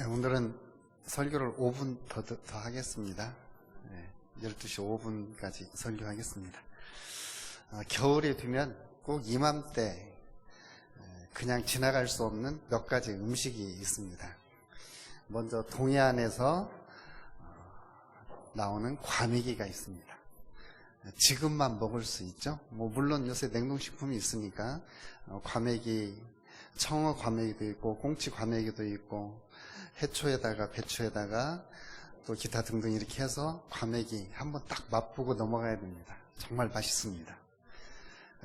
오늘은 설교를 5분 더 하겠습니다. 12시 5분까지 설교하겠습니다. 겨울이 되면 꼭 이맘때 그냥 지나갈 수 없는 몇 가지 음식이 있습니다. 먼저 동해안에서 나오는 과메기가 있습니다. 지금만 먹을 수 있죠. 물론 요새 냉동식품이 있으니까 과메기, 청어 과메기도 있고 꽁치 과메기도 있고 해초에다가 배추에다가 또 기타 등등 이렇게 해서 과메기 한번 딱 맛보고 넘어가야 됩니다. 정말 맛있습니다.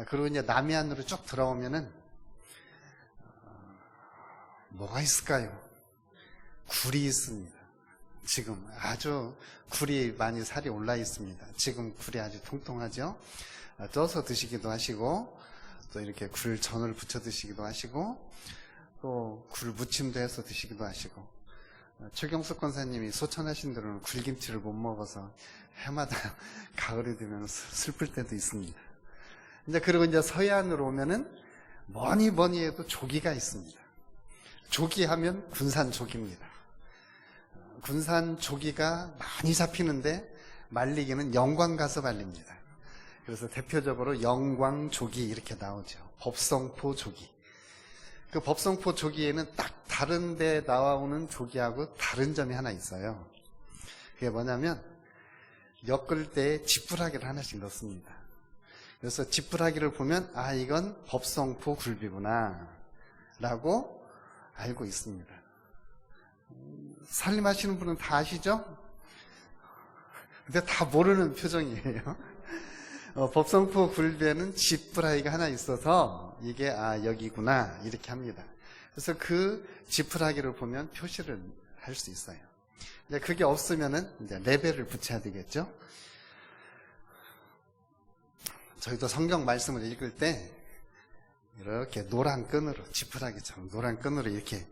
그리고 이제 남해안으로 쭉 들어오면은 뭐가 있을까요? 굴이 있습니다. 지금 아주 굴이 많이 살이 올라 있습니다. 지금 굴이 아주 통통하죠. 쪄서 드시기도 하시고 또 이렇게 굴전을 부쳐 드시기도 하시고 또 굴 무침도 해서 드시기도 하시고, 최경숙 권사님이 소천하신 분들은 굴김치를 못 먹어서 해마다 가을이 되면 슬플 때도 있습니다. 그리고 이제 서해안으로 오면은 뭐니 해도 조기가 있습니다. 조기 하면 군산 조기입니다. 군산 조기가 많이 잡히는데 말리기는 영광 가서 말립니다. 그래서 대표적으로 영광 조기 이렇게 나오죠. 법성포 조기. 그 법성포 조기에는 딱 다른 데 나와오는 조기하고 다른 점이 하나 있어요. 그게 뭐냐면 엮을 때 지푸라기를 하나씩 넣습니다. 그래서 지푸라기를 보면 이건 법성포 굴비구나 라고 알고 있습니다. 살림하시는 분은 다 아시죠? 근데 다 모르는 표정이에요. 법성포 굴비에는 지푸라기가 하나 있어서 이게 여기구나 이렇게 합니다. 그래서 그 지푸라기를 보면 표시를 할 수 있어요. 이제 그게 없으면은 이제 레벨을 붙여야 되겠죠. 저희도 성경 말씀을 읽을 때 이렇게 노란 끈으로, 지푸라기처럼 노란 끈으로 이렇게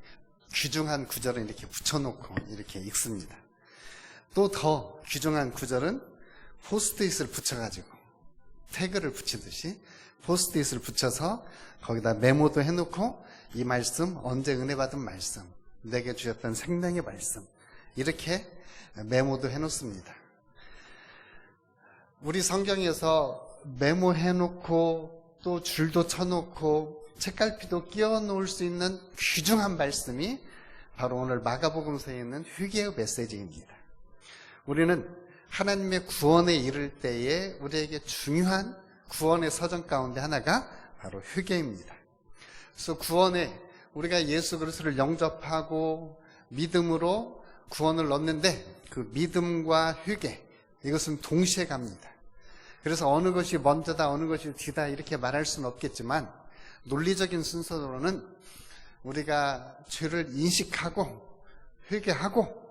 귀중한 구절은 이렇게 붙여놓고 이렇게 읽습니다. 또 더 귀중한 구절은 포스트잇을 붙여가지고 태그를 붙이듯이 포스트잇을 붙여서 거기다 메모도 해놓고 이 말씀, 언제 은혜 받은 말씀, 내게 주셨던 생명의 말씀 이렇게 메모도 해놓습니다. 우리 성경에서 메모해놓고 또 줄도 쳐놓고 책갈피도 끼워놓을 수 있는 귀중한 말씀이 바로 오늘 마가복음서에 있는 회개의 메시지입니다. 우리는 하나님의 구원에 이를 때에 우리에게 중요한 구원의 서정 가운데 하나가 바로 회개입니다. 그래서 구원에 우리가 예수 그리스도를 영접하고 믿음으로 구원을 얻는데 그 믿음과 회개 이것은 동시에 갑니다. 그래서 어느 것이 먼저다 어느 것이 뒤다 이렇게 말할 수는 없겠지만 논리적인 순서로는 우리가 죄를 인식하고 회개하고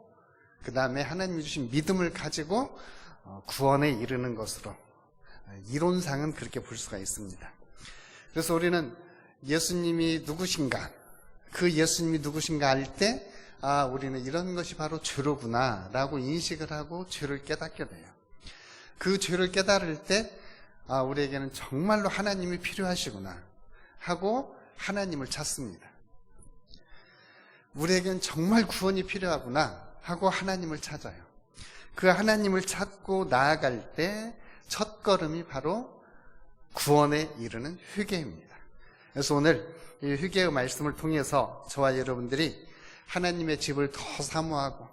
그 다음에 하나님이 주신 믿음을 가지고 구원에 이르는 것으로 이론상은 그렇게 볼 수가 있습니다. 그래서 우리는 예수님이 누구신가, 그 예수님이 누구신가 알 때 우리는 이런 것이 바로 죄로구나 라고 인식을 하고 죄를 깨닫게 돼요. 그 죄를 깨달을 때 우리에게는 정말로 하나님이 필요하시구나 하고 하나님을 찾습니다. 우리에게는 정말 구원이 필요하구나 하고 하나님을 찾아요. 그 하나님을 찾고 나아갈 때 첫걸음이 바로 구원에 이르는 회개입니다. 그래서 오늘 이 회개의 말씀을 통해서 저와 여러분들이 하나님의 집을 더 사모하고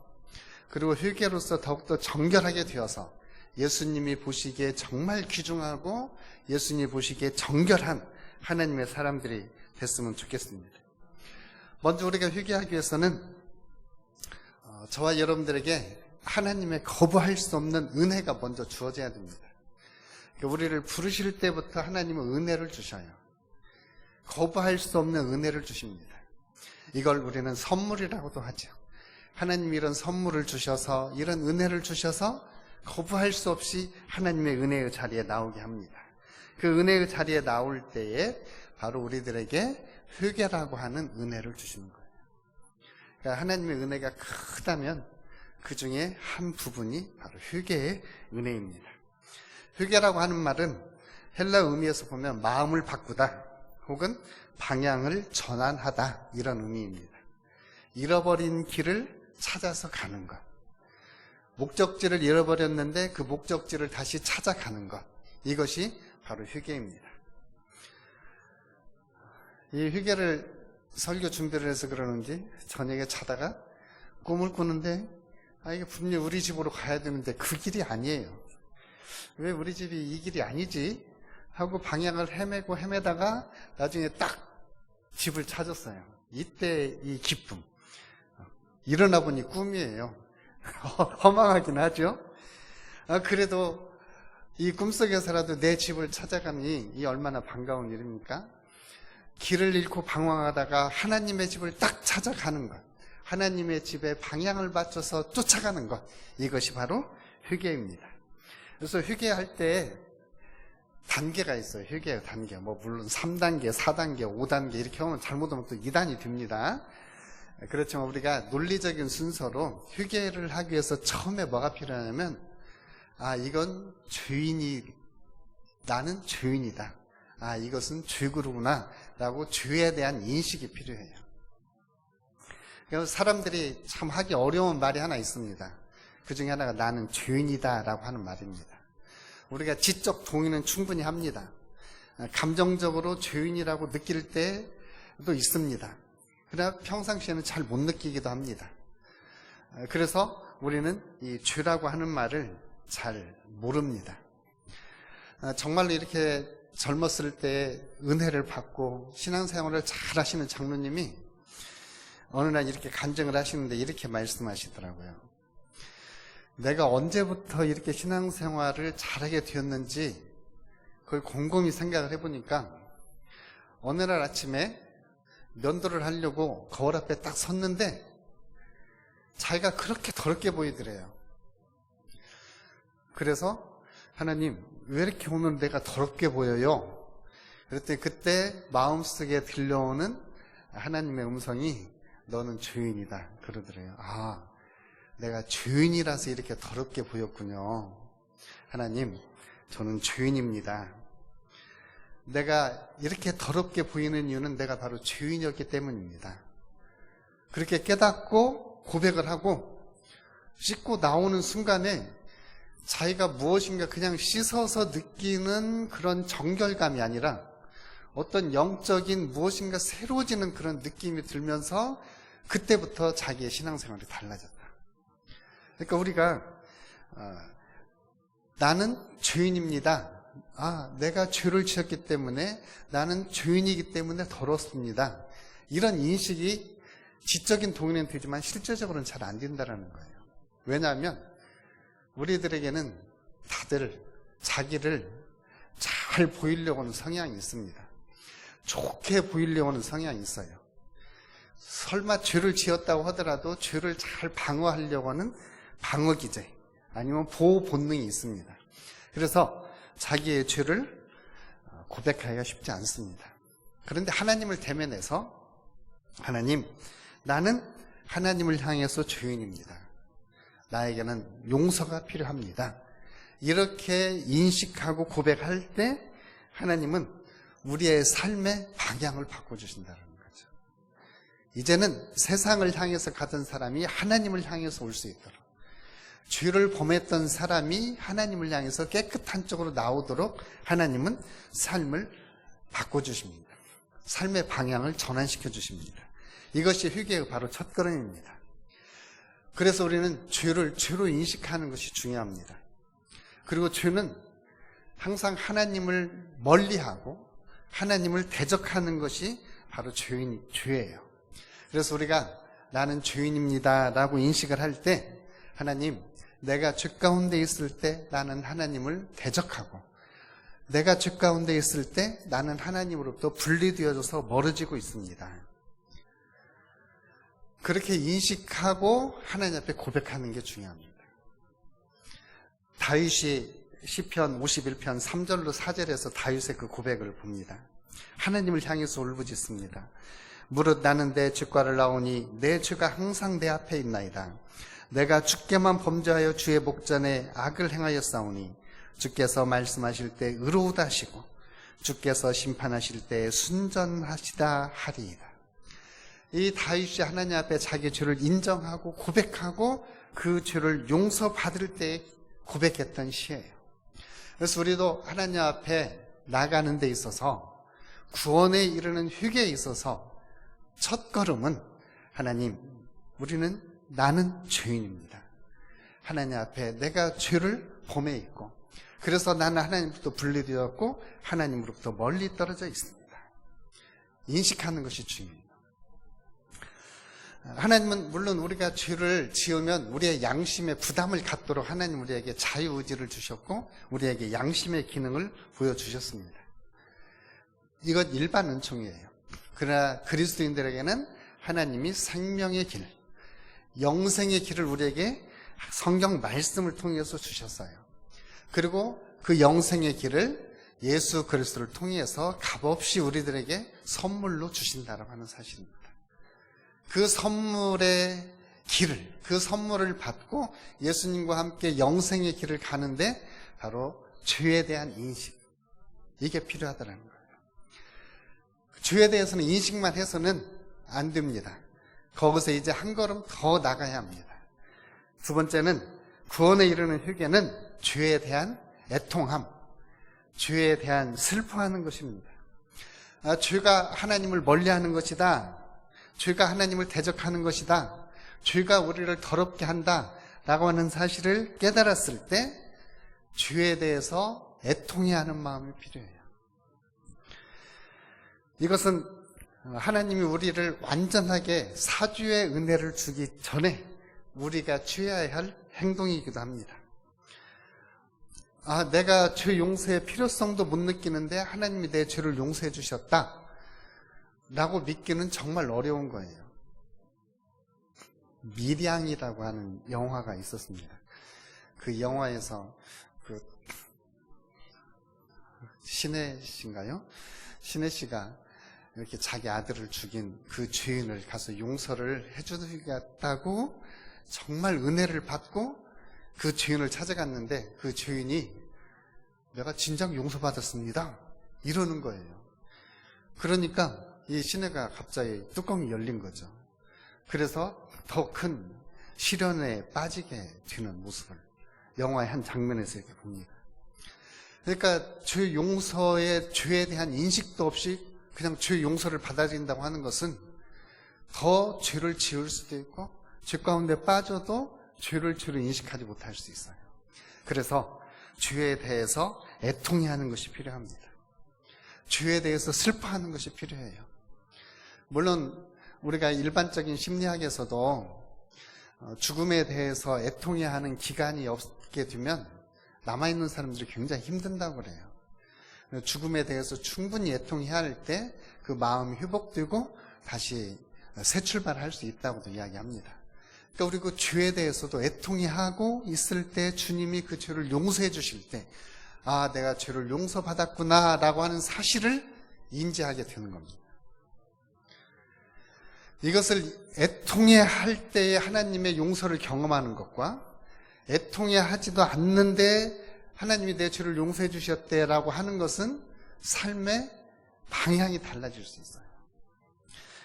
그리고 회개로서 더욱더 정결하게 되어서 예수님이 보시기에 정말 귀중하고 예수님이 보시기에 정결한 하나님의 사람들이 됐으면 좋겠습니다. 먼저 우리가 회개하기 위해서는 저와 여러분들에게 하나님의 거부할 수 없는 은혜가 먼저 주어져야 됩니다. 우리를 부르실 때부터 하나님은 은혜를 주셔요. 거부할 수 없는 은혜를 주십니다. 이걸 우리는 선물이라고도 하죠. 하나님이 이런 선물을 주셔서 이런 은혜를 주셔서 거부할 수 없이 하나님의 은혜의 자리에 나오게 합니다. 그 은혜의 자리에 나올 때에 바로 우리들에게 회개라고 하는 은혜를 주시는 거예요. 그러니까 하나님의 은혜가 크다면 그 중에 한 부분이 바로 회개의 은혜입니다. 회개라고 하는 말은 헬라 의미에서 보면 마음을 바꾸다 혹은 방향을 전환하다 이런 의미입니다. 잃어버린 길을 찾아서 가는 것. 목적지를 잃어버렸는데 그 목적지를 다시 찾아가는 것. 이것이 바로 휴게입니다. 이 휴게를 설교 준비를 해서 그러는지 저녁에 자다가 꿈을 꾸는데 이게 분명히 우리 집으로 가야 되는데 그 길이 아니에요. 왜 우리 집이 이 길이 아니지? 하고 방향을 헤매다가 나중에 딱 집을 찾았어요. 이때 이 기쁨. 일어나 보니 꿈이에요. 허망하긴 하죠. 그래도 이 꿈속에서라도 내 집을 찾아가니 이 얼마나 반가운 일입니까? 길을 잃고 방황하다가 하나님의 집을 딱 찾아가는 것, 하나님의 집에 방향을 맞춰서 쫓아가는 것, 이것이 바로 휴게입니다. 그래서 휴게할 때 단계가 있어요. 휴게의 단계. 물론 3단계, 4단계, 5단계 이렇게 하면 잘못하면 또 2단이 됩니다. 그렇지만 우리가 논리적인 순서로 휴게를 하기 위해서 처음에 뭐가 필요하냐면 이건 나는 죄인이다. 이것은 죄그루구나 라고 죄에 대한 인식이 필요해요. 그래서 사람들이 참 하기 어려운 말이 하나 있습니다. 그 중에 하나가 나는 죄인이다 라고 하는 말입니다. 우리가 지적 동의는 충분히 합니다. 감정적으로 죄인이라고 느낄 때도 있습니다. 그러나 평상시에는 잘 못 느끼기도 합니다. 그래서 우리는 이 죄라고 하는 말을 잘 모릅니다. 정말로 이렇게 젊었을 때 은혜를 받고 신앙생활을 잘 하시는 장로님이 어느 날 이렇게 간증을 하시는데 이렇게 말씀하시더라고요. 내가 언제부터 이렇게 신앙생활을 잘하게 되었는지 그걸 곰곰이 생각을 해보니까 어느 날 아침에 면도를 하려고 거울 앞에 딱 섰는데 자기가 그렇게 더럽게 보이더래요. 그래서 하나님 왜 이렇게 오늘 내가 더럽게 보여요? 그랬더니 그때 마음속에 들려오는 하나님의 음성이 너는 죄인이다 그러더래요. 내가 죄인이라서 이렇게 더럽게 보였군요. 하나님, 저는 죄인입니다. 내가 이렇게 더럽게 보이는 이유는 내가 바로 죄인이었기 때문입니다. 그렇게 깨닫고 고백을 하고 씻고 나오는 순간에 자기가 무엇인가 그냥 씻어서 느끼는 그런 정결감이 아니라 어떤 영적인 무엇인가 새로워지는 그런 느낌이 들면서 그때부터 자기의 신앙생활이 달라졌다. 그러니까 우리가 나는 죄인입니다. 내가 죄를 지었기 때문에 나는 죄인이기 때문에 더럽습니다. 이런 인식이 지적인 동의는 되지만 실제적으로는 잘 안 된다는 거예요. 왜냐하면 우리들에게는 다들 자기를 잘 보이려고 하는 성향이 있습니다. 좋게 보이려고 하는 성향이 있어요. 설마 죄를 지었다고 하더라도 죄를 잘 방어하려고 하는 방어기제 아니면 보호 본능이 있습니다. 그래서 자기의 죄를 고백하기가 쉽지 않습니다. 그런데 하나님을 대면해서 하나님, 나는 하나님을 향해서 죄인입니다. 나에게는 용서가 필요합니다. 이렇게 인식하고 고백할 때 하나님은 우리의 삶의 방향을 바꿔주신다는 거죠. 이제는 세상을 향해서 가던 사람이 하나님을 향해서 올 수 있도록, 죄를 범했던 사람이 하나님을 향해서 깨끗한 쪽으로 나오도록 하나님은 삶을 바꿔주십니다. 삶의 방향을 전환시켜 주십니다. 이것이 회개의 바로 첫걸음입니다. 그래서 우리는 죄를 죄로 인식하는 것이 중요합니다. 그리고 죄는 항상 하나님을 멀리하고 하나님을 대적하는 것이 바로 죄예요. 그래서 우리가 나는 죄인입니다 라고 인식을 할 때 하나님, 내가 죄 가운데 있을 때 나는 하나님을 대적하고 내가 죄 가운데 있을 때 나는 하나님으로부터 분리되어져서 멀어지고 있습니다. 그렇게 인식하고 하나님 앞에 고백하는 게 중요합니다. 다윗이 시편 51편 3절로 4절에서 다윗의 그 고백을 봅니다. 하나님을 향해서 울부짖습니다. 무릇 나는 내 죄과를 나오니 내 죄가 항상 내 앞에 있나이다. 내가 주께만 범죄하여 주의 목전에 악을 행하였사오니 주께서 말씀하실 때 의로우다 하시고 주께서 심판하실 때 순전하시다 하리이다. 이 다윗이 하나님 앞에 자기 죄를 인정하고 고백하고 그 죄를 용서받을 때 고백했던 시예요. 그래서 우리도 하나님 앞에 나가는 데 있어서 구원에 이르는 회개에 있어서 첫 걸음은 하나님, 나는 죄인입니다. 하나님 앞에 내가 죄를 범해 있고 그래서 나는 하나님부터 분리되었고 하나님으로부터 멀리 떨어져 있습니다. 인식하는 것이 중요해요. 하나님은 물론 우리가 죄를 지으면 우리의 양심에 부담을 갖도록 하나님 우리에게 자유의지를 주셨고 우리에게 양심의 기능을 보여주셨습니다. 이것 일반 은총이에요. 그러나 그리스도인들에게는 하나님이 생명의 길, 영생의 길을 우리에게 성경 말씀을 통해서 주셨어요. 그리고 그 영생의 길을 예수 그리스도를 통해서 값없이 우리들에게 선물로 주신다라고 하는 사실입니다. 그 선물의 길을, 그 선물을 받고 예수님과 함께 영생의 길을 가는데 바로 죄에 대한 인식, 이게 필요하다는 거예요. 죄에 대해서는 인식만 해서는 안 됩니다. 거기서 이제 한 걸음 더 나가야 합니다. 두 번째는 구원에 이르는 회개는 죄에 대한 애통함, 죄에 대한 슬퍼하는 것입니다. 죄가 하나님을 멀리하는 것이다. 죄가 하나님을 대적하는 것이다. 죄가 우리를 더럽게 한다 라고 하는 사실을 깨달았을 때 죄에 대해서 애통해하는 마음이 필요해요. 이것은 하나님이 우리를 완전하게 사주의 은혜를 주기 전에 우리가 취해야 할 행동이기도 합니다. 내가 죄 용서의 필요성도 못 느끼는데 하나님이 내 죄를 용서해 주셨다 라고 믿기는 정말 어려운 거예요. 미량이라고 하는 영화가 있었습니다. 그 영화에서 신혜 씨인가요? 신혜 씨가 이렇게 자기 아들을 죽인 그 죄인을 가서 용서를 해주겠다고 정말 은혜를 받고 그 죄인을 찾아갔는데 그 죄인이 내가 진작 용서받았습니다 이러는 거예요. 그러니까 이 신혜가 갑자기 뚜껑이 열린 거죠. 그래서 더 큰 시련에 빠지게 되는 모습을 영화의 한 장면에서 이렇게 봅니다. 그러니까 죄 용서의 죄에 대한 인식도 없이 그냥 죄 용서를 받아들인다고 하는 것은 더 죄를 지을 수도 있고 죄 가운데 빠져도 죄를 인식하지 못할 수 있어요. 그래서 죄에 대해서 애통해하는 것이 필요합니다. 죄에 대해서 슬퍼하는 것이 필요해요. 물론 우리가 일반적인 심리학에서도 죽음에 대해서 애통해하는 기간이 없게 되면 남아있는 사람들이 굉장히 힘든다고 그래요. 죽음에 대해서 충분히 애통해야 할 때 그 마음이 회복되고 다시 새 출발할 수 있다고도 이야기합니다. 그러니까 우리 그 죄에 대해서도 애통해하고 있을 때 주님이 그 죄를 용서해 주실 때 내가 죄를 용서받았구나 라고 하는 사실을 인지하게 되는 겁니다. 이것을 애통해 할 때에 하나님의 용서를 경험하는 것과 애통해 하지도 않는데 하나님이 내 죄를 용서해 주셨대라고 하는 것은 삶의 방향이 달라질 수 있어요.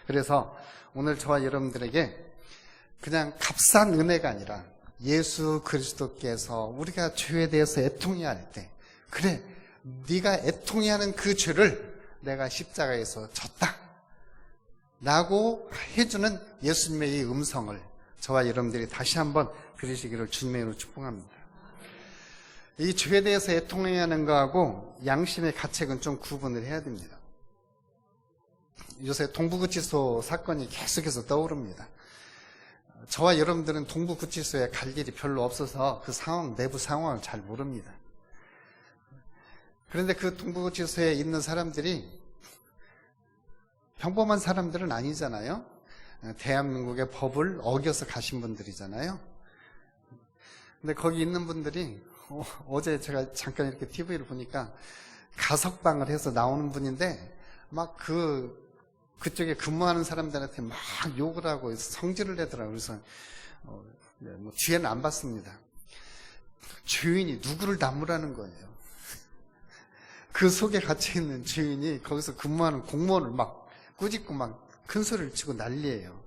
그래서 오늘 저와 여러분들에게 그냥 값싼 은혜가 아니라 예수 그리스도께서 우리가 죄에 대해서 애통해 할 때 그래 네가 애통해 하는 그 죄를 내가 십자가에서 졌다 라고 해주는 예수님의 이 음성을 저와 여러분들이 다시 한번 들으시기를 주님의 이름으로 축복합니다. 이 죄에 대해서 애통해야 하는 거하고 양심의 가책은 좀 구분을 해야 됩니다. 요새 동부구치소 사건이 계속해서 떠오릅니다. 저와 여러분들은 동부구치소에 갈 일이 별로 없어서 그 상황, 내부 상황을 잘 모릅니다. 그런데 그 동부구치소에 있는 사람들이 평범한 사람들은 아니잖아요. 대한민국의 법을 어겨서 가신 분들이잖아요. 근데 거기 있는 분들이 어제 제가 잠깐 이렇게 TV를 보니까 가석방을 해서 나오는 분인데 막 그쪽에 근무하는 사람들한테 막 욕을 하고 성질을 내더라고요. 그래서 뭐 뒤에는 안 봤습니다. 죄인이 누구를 나무라는 거예요. 그 속에 갇혀있는 죄인이 거기서 근무하는 공무원을 막 꾸짖고 막 큰 소리를 치고 난리예요.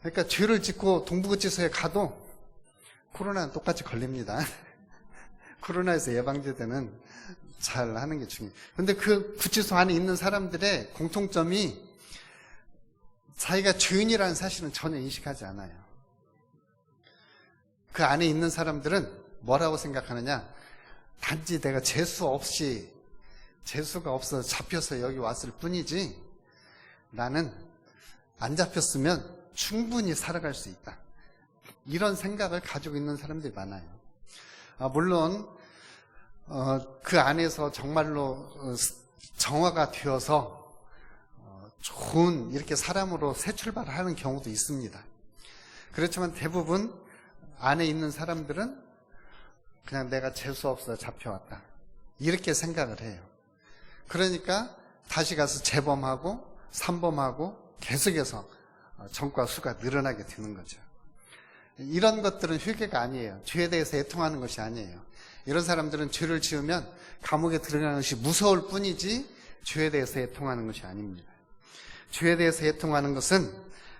그러니까 죄를 짓고 동부구치소에 가도 코로나는 똑같이 걸립니다. 코로나에서 예방제되는 잘 하는 게 중요해요. 그런데 그 구치소 안에 있는 사람들의 공통점이 자기가 죄인이라는 사실은 전혀 인식하지 않아요. 그 안에 있는 사람들은 뭐라고 생각하느냐? 단지 내가 재수가 없어서 잡혀서 여기 왔을 뿐이지 나는 안 잡혔으면 충분히 살아갈 수 있다. 이런 생각을 가지고 있는 사람들이 많아요. 물론 그 안에서 정말로 정화가 되어서 좋은 이렇게 사람으로 새 출발을 하는 경우도 있습니다. 그렇지만 대부분 안에 있는 사람들은 그냥 내가 재수 없어서 잡혀왔다 이렇게 생각을 해요. 그러니까 다시 가서 재범하고 삼범하고 계속해서 전과 수가 늘어나게 되는 거죠. 이런 것들은 회개가 아니에요. 죄에 대해서 애통하는 것이 아니에요. 이런 사람들은 죄를 지으면 감옥에 들어가는 것이 무서울 뿐이지 죄에 대해서 애통하는 것이 아닙니다. 죄에 대해서 애통하는 것은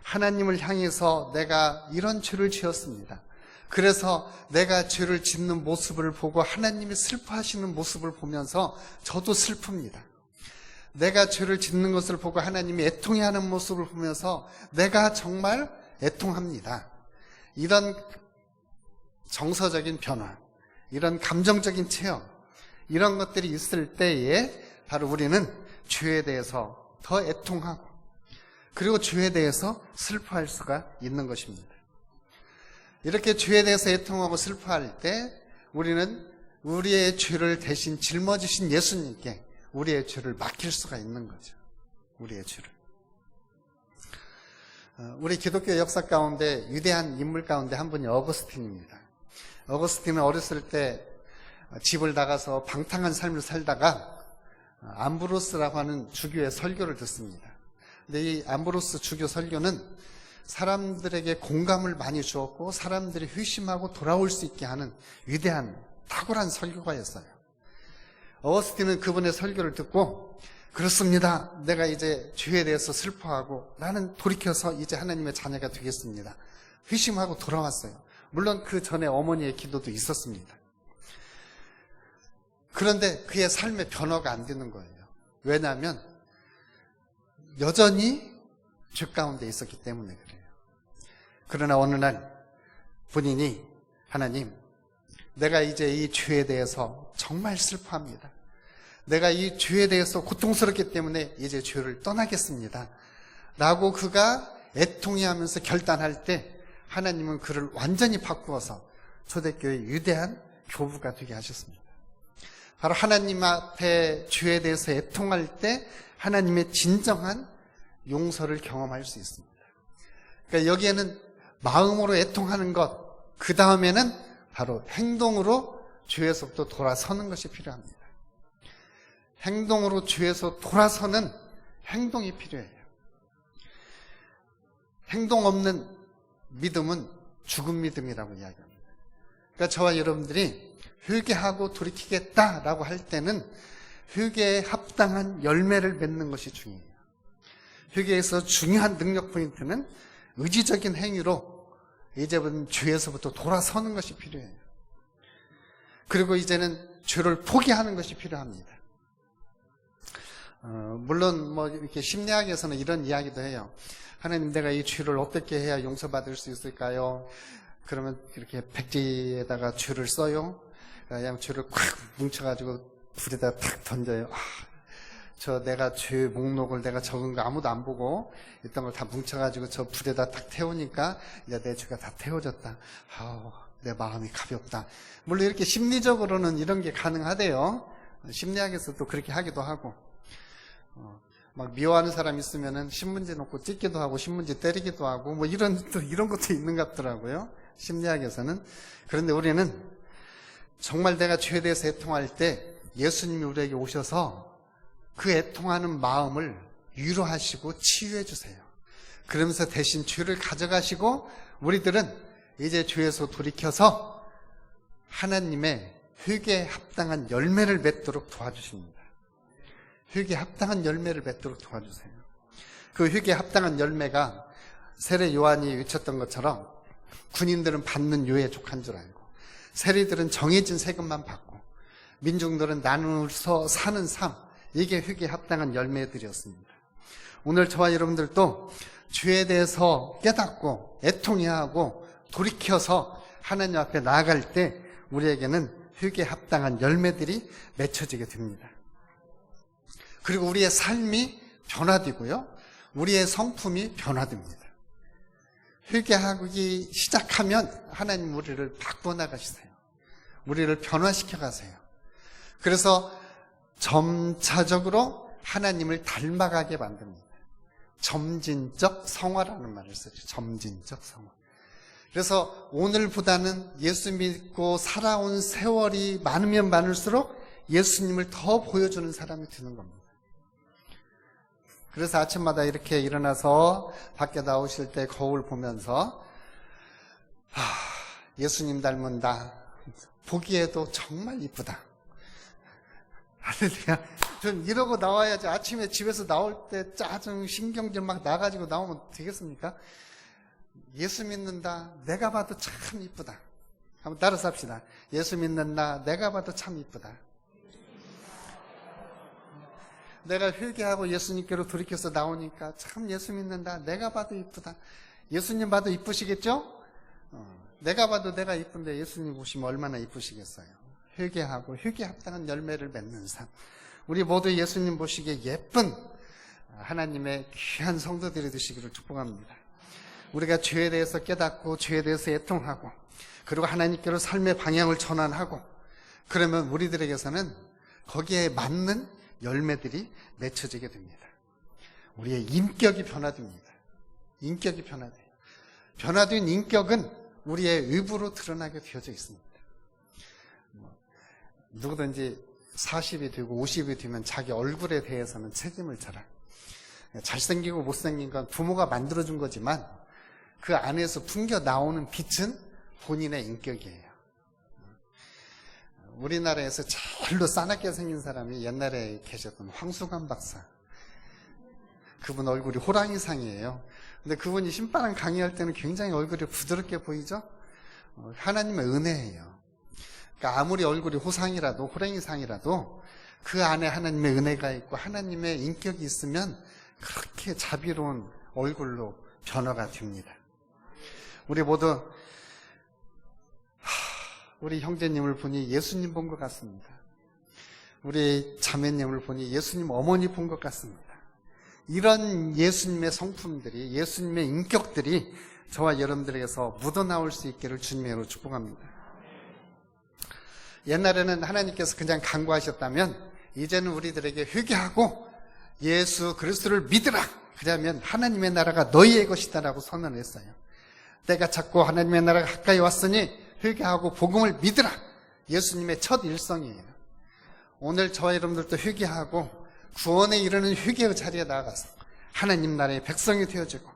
하나님을 향해서 내가 이런 죄를 지었습니다. 그래서 내가 죄를 짓는 모습을 보고 하나님이 슬퍼하시는 모습을 보면서 저도 슬픕니다. 내가 죄를 짓는 것을 보고 하나님이 애통해하는 모습을 보면서 내가 정말 애통합니다. 이런 정서적인 변화, 이런 감정적인 체험, 이런 것들이 있을 때에 바로 우리는 죄에 대해서 더 애통하고 그리고 죄에 대해서 슬퍼할 수가 있는 것입니다. 이렇게 죄에 대해서 애통하고 슬퍼할 때 우리는 우리의 죄를 대신 짊어지신 예수님께 우리의 죄를 맡길 수가 있는 거죠. 우리의 죄를. 우리 기독교 역사 가운데 위대한 인물 가운데 한 분이 어거스틴입니다. 어거스틴은 어렸을 때 집을 나가서 방탕한 삶을 살다가 암브로스라고 하는 주교의 설교를 듣습니다. 근데 이 암브로스 주교 설교는 사람들에게 공감을 많이 주었고 사람들이 회심하고 돌아올 수 있게 하는 위대한 탁월한 설교가였어요. 어거스틴은 그분의 설교를 듣고 그렇습니다. 내가 이제 죄에 대해서 슬퍼하고 나는 돌이켜서 이제 하나님의 자녀가 되겠습니다. 회심하고 돌아왔어요. 물론 그 전에 어머니의 기도도 있었습니다. 그런데 그의 삶의 변화가 안 되는 거예요. 왜냐하면 여전히 죄 가운데 있었기 때문에 그래요. 그러나 어느 날 본인이 하나님, 내가 이제 이 죄에 대해서 정말 슬퍼합니다. 내가 이 죄에 대해서 고통스럽기 때문에 이제 죄를 떠나겠습니다. 라고 그가 애통해하면서 결단할 때 하나님은 그를 완전히 바꾸어서 초대교회의 위대한 교부가 되게 하셨습니다. 바로 하나님 앞에 죄에 대해서 애통할 때 하나님의 진정한 용서를 경험할 수 있습니다. 그러니까 여기에는 마음으로 애통하는 것, 그 다음에는 바로 행동으로 죄에서부터 돌아서는 것이 필요합니다. 행동으로 죄에서 돌아서는 행동이 필요해요. 행동 없는 믿음은 죽은 믿음이라고 이야기합니다. 그러니까 저와 여러분들이 회개하고 돌이키겠다라고 할 때는 회개에 합당한 열매를 맺는 것이 중요해요. 회개에서 중요한 능력 포인트는 의지적인 행위로 이제는 죄에서부터 돌아서는 것이 필요해요. 그리고 이제는 죄를 포기하는 것이 필요합니다. 물론 이렇게 심리학에서는 이런 이야기도 해요. 하나님, 내가 이 죄를 어떻게 해야 용서받을 수 있을까요? 그러면 이렇게 백지에다가 죄를 써요. 그냥 죄를 콱 뭉쳐가지고 불에다 탁 던져요. 내가 죄 목록을 내가 적은 거 아무도 안 보고 있던 걸 다 뭉쳐가지고 저 불에다 탁 태우니까 이제 내 죄가 다 태워졌다. 내 마음이 가볍다. 물론 이렇게 심리적으로는 이런 게 가능하대요. 심리학에서도 그렇게 하기도 하고. 막 미워하는 사람 있으면은 신문지 놓고 찢기도 하고 신문지 때리기도 하고 이런 것도 있는 것 같더라고요. 심리학에서는. 그런데 우리는 정말 내가 죄에 대해서 애통할 때 예수님이 우리에게 오셔서 그 애통하는 마음을 위로하시고 치유해 주세요. 그러면서 대신 죄를 가져가시고 우리들은 이제 죄에서 돌이켜서 하나님의 회개에 합당한 열매를 맺도록 도와주십니다. 회개에 합당한 열매를 맺도록 도와주세요. 그 회개에 합당한 열매가 세례 요한이 외쳤던 것처럼 군인들은 받는 유에 족한 줄 알고, 세리들은 정해진 세금만 받고, 민중들은 나누어서 사는 삶, 이게 회개에 합당한 열매들이었습니다. 오늘 저와 여러분들도 죄에 대해서 깨닫고 애통해야 하고 돌이켜서 하나님 앞에 나아갈 때 우리에게는 회개에 합당한 열매들이 맺혀지게 됩니다. 그리고 우리의 삶이 변화되고요, 우리의 성품이 변화됩니다. 회개하기 시작하면 하나님 우리를 바꿔나가시세요. 우리를 변화시켜 가세요. 그래서 점차적으로 하나님을 닮아가게 만듭니다. 점진적 성화라는 말을 쓰죠. 점진적 성화. 그래서 오늘보다는 예수 믿고 살아온 세월이 많으면 많을수록 예수님을 더 보여주는 사람이 되는 겁니다. 그래서 아침마다 이렇게 일어나서 밖에 나오실 때 거울 보면서 예수님 닮은 나 보기에도 정말 이쁘다. 할렐루야. 전 이러고 나와야지. 아침에 집에서 나올 때 짜증 신경질 막 나가지고 나오면 되겠습니까? 예수 믿는다. 내가 봐도 참 이쁘다. 한번 따라서 합시다. 예수 믿는 나 내가 봐도 참 이쁘다. 내가 회개하고 예수님께로 돌이켜서 나오니까 참 예수 믿는다. 내가 봐도 이쁘다. 예수님 봐도 이쁘시겠죠? 내가 봐도 내가 이쁜데 예수님 보시면 얼마나 이쁘시겠어요. 회개하고 회개에 합당한 열매를 맺는 삶. 우리 모두 예수님 보시기에 예쁜 하나님의 귀한 성도들이 되시기를 축복합니다. 우리가 죄에 대해서 깨닫고 죄에 대해서 애통하고 그리고 하나님께로 삶의 방향을 전환하고 그러면 우리들에게서는 거기에 맞는 열매들이 맺혀지게 됩니다. 우리의 인격이 변화됩니다. 인격이 변화돼요. 변화된 인격은 우리의 의부로 드러나게 되어져 있습니다. 누구든지 40이 되고 50이 되면 자기 얼굴에 대해서는 책임을 져라. 잘생기고 못생긴 건 부모가 만들어준 거지만 그 안에서 풍겨 나오는 빛은 본인의 인격이에요. 우리나라에서 제일로 싸납게 생긴 사람이 옛날에 계셨던 황수관 박사. 그분 얼굴이 호랑이상이에요. 근데 그분이 신바람 강의할 때는 굉장히 얼굴이 부드럽게 보이죠? 하나님의 은혜예요. 그러니까 아무리 얼굴이 호상이라도 호랑이상이라도 그 안에 하나님의 은혜가 있고 하나님의 인격이 있으면 그렇게 자비로운 얼굴로 변화가 됩니다. 우리 모두 우리 형제님을 보니 예수님 본 것 같습니다. 우리 자매님을 보니 예수님 어머니 본 것 같습니다. 이런 예수님의 성품들이, 예수님의 인격들이 저와 여러분들에게서 묻어나올 수 있기를 주님의 이름으로 축복합니다. 옛날에는 하나님께서 그냥 간구하셨다면 이제는 우리들에게 회개하고 예수 그리스도를 믿으라. 그러면 하나님의 나라가 너희의 것이다라고 선언을 했어요. 때가 찼고 하나님의 나라가 가까이 왔으니 회개하고 복음을 믿으라. 예수님의 첫 일성이에요. 오늘 저와 여러분들도 회개하고 구원에 이르는 회개의 자리에 나아가서 하나님 나라의 백성이 되어지고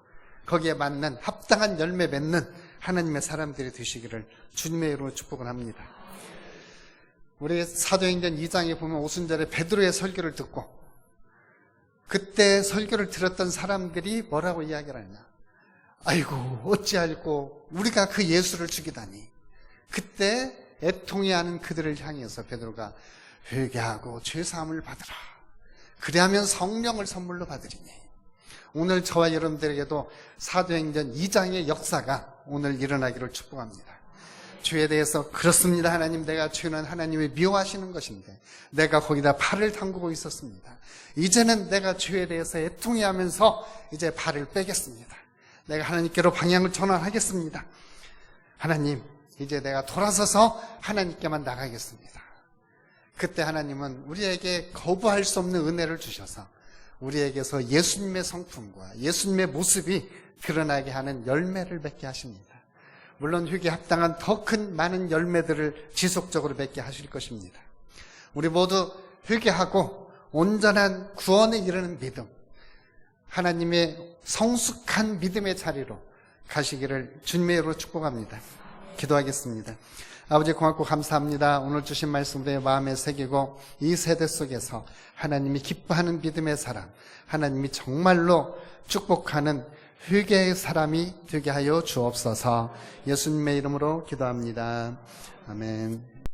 거기에 맞는 합당한 열매 맺는 하나님의 사람들이 되시기를 주님의 이름으로 축복을 합니다. 우리 사도행전 2장에 보면 오순절에 베드로의 설교를 듣고 그때 설교를 들었던 사람들이 뭐라고 이야기를 하냐. 아이고 어찌할꼬 우리가 그 예수를 죽이다니. 그때 애통해하는 그들을 향해서 베드로가 회개하고 죄사함을 받으라. 그리하면 성령을 선물로 받으리니. 오늘 저와 여러분들에게도 사도행전 2장의 역사가 오늘 일어나기를 축복합니다. 죄에 대해서 그렇습니다. 하나님, 내가 죄는 하나님이 미워하시는 것인데 내가 거기다 발을 담그고 있었습니다. 이제는 내가 죄에 대해서 애통해하면서 이제 발을 빼겠습니다. 내가 하나님께로 방향을 전환하겠습니다. 하나님, 이제 내가 돌아서서 하나님께만 나가겠습니다. 그때 하나님은 우리에게 거부할 수 없는 은혜를 주셔서 우리에게서 예수님의 성품과 예수님의 모습이 드러나게 하는 열매를 맺게 하십니다. 물론 회개에 합당한 더 큰 많은 열매들을 지속적으로 맺게 하실 것입니다. 우리 모두 회개하고 온전한 구원에 이르는 믿음, 하나님의 성숙한 믿음의 자리로 가시기를 주님의 이름으로 축복합니다. 기도하겠습니다. 아버지 고맙고 감사합니다. 오늘 주신 말씀 내 마음에 새기고 이 세대 속에서 하나님이 기뻐하는 믿음의 사람, 하나님이 정말로 축복하는 회개의 사람이 되게 하여 주옵소서. 예수님의 이름으로 기도합니다. 아멘.